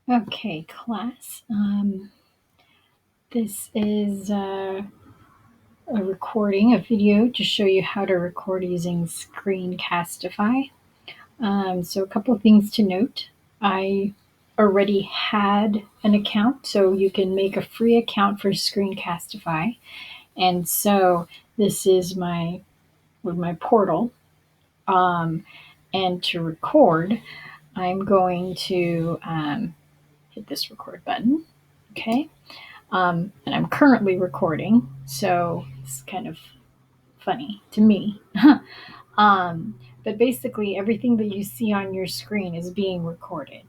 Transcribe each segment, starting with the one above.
Okay, class. This is a recording, a video to show you how to record using Screencastify. So a couple of things to note. I already had an account, so you can make a free account for Screencastify. And so this is my portal. And to record, I'm going to hit this record button. Okay. And I'm currently recording, so it's kind of funny to me. But basically, everything that you see on your screen is being recorded.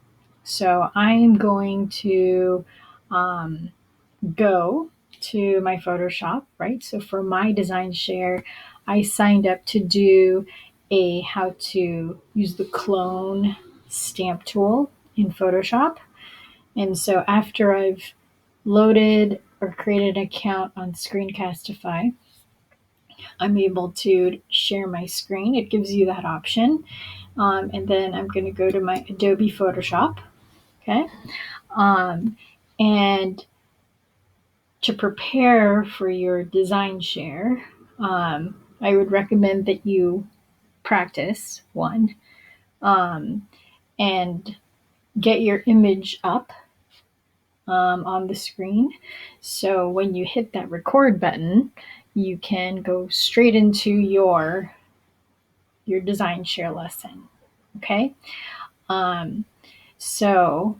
So I'm going to go to my Photoshop, right? So for my design share, I signed up to do a how to use the clone stamp tool in Photoshop. And so after I've loaded or created an account on Screencastify, I'm able to share my screen. It gives you that option. And then I'm going to go to my Adobe Photoshop. Okay. And to prepare for your design share, I would recommend that you practice one and get your image up on the screen. So when you hit that record button, you can go straight into your design share lesson. Okay. So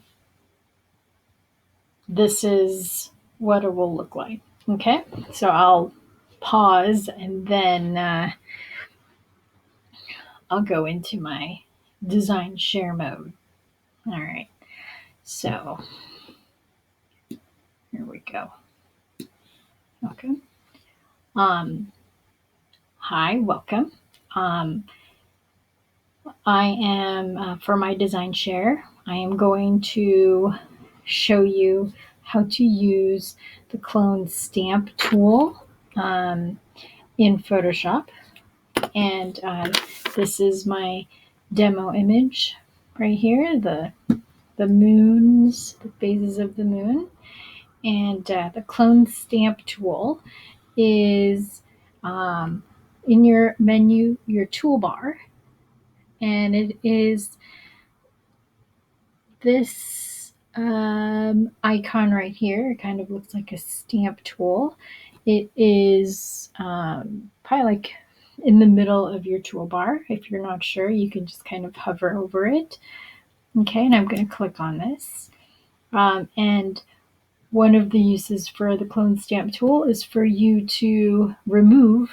this is what it will look like. Okay. So I'll pause and then I'll go into my design share mode. All right. So here we go. Okay. Hi, welcome. I am, for my design share, I am going to show you how to use the clone stamp tool in Photoshop. And this is my demo image right here, the moons, the phases of the moon. And the clone stamp tool is in your menu, your toolbar, and it is this icon right here. It kind of looks like a stamp tool. It is probably like in the middle of your toolbar. If you're not sure, you can just kind of hover over it. Okay, and I'm going to click on this. And one of the uses for the clone stamp tool is for you to remove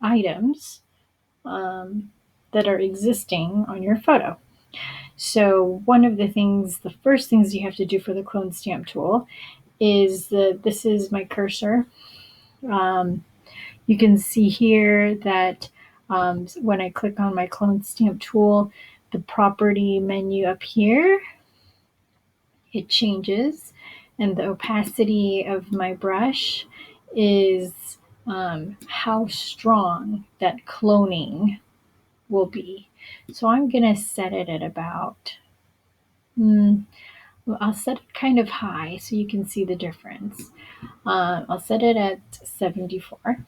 items that are existing on your photo. So one of the first things you have to do for the clone stamp tool is this is my cursor. You can see here that when I click on my clone stamp tool, the property menu up here, it changes, and the opacity of my brush is how strong that cloning will be. So I'm going to set it at about, I'll set it kind of high so you can see the difference. I'll set it at 74.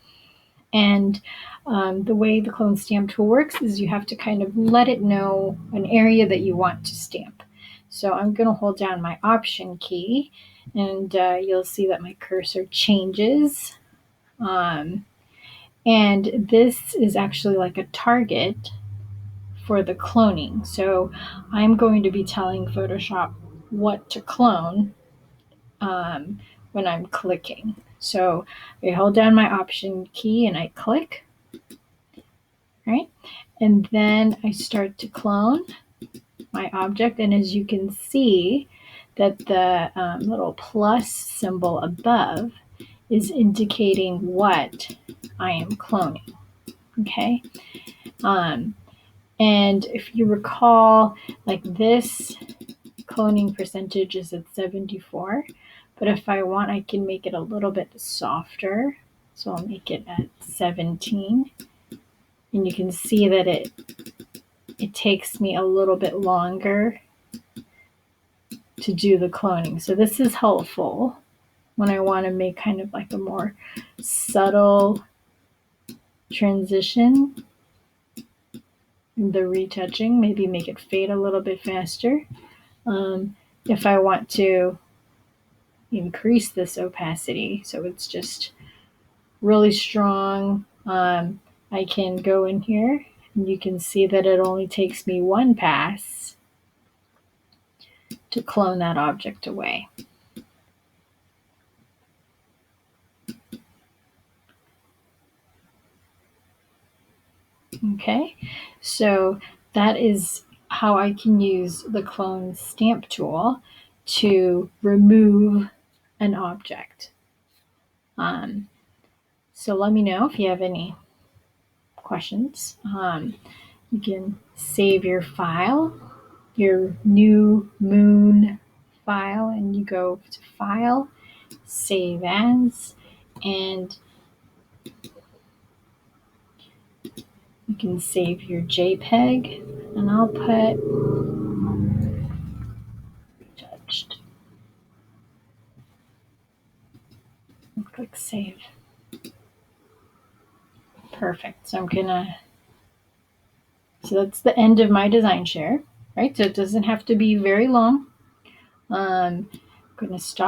And the way the clone stamp tool works is you have to kind of let it know an area that you want to stamp. So I'm going to hold down my Option key, and you'll see that my cursor changes. And this is actually like a target for the cloning. So I'm going to be telling Photoshop what to clone when I'm clicking. So I hold down my Option key and I click, right? And then I start to clone my object. And as you can see, that the little plus symbol above is indicating what I am cloning. Okay. And if you recall, like this cloning percentage is at 74, but if I want, I can make it a little bit softer. So I'll make it at 17. And you can see that it takes me a little bit longer to do the cloning. So this is helpful when I want to make kind of like a more subtle transition in the retouching, maybe make it fade a little bit faster. If I want to increase this opacity so it's just really strong, I can go in here and you can see that it only takes me one pass to clone that object away. Okay, so that is how I can use the clone stamp tool to remove an object. So let me know if you have any questions. You can save your file, your new moon file, and you go to File, Save As, and you can save your JPEG, and I'll put touched. Click Save. Perfect. So that's the end of my design share, right? So it doesn't have to be very long. I'm gonna stop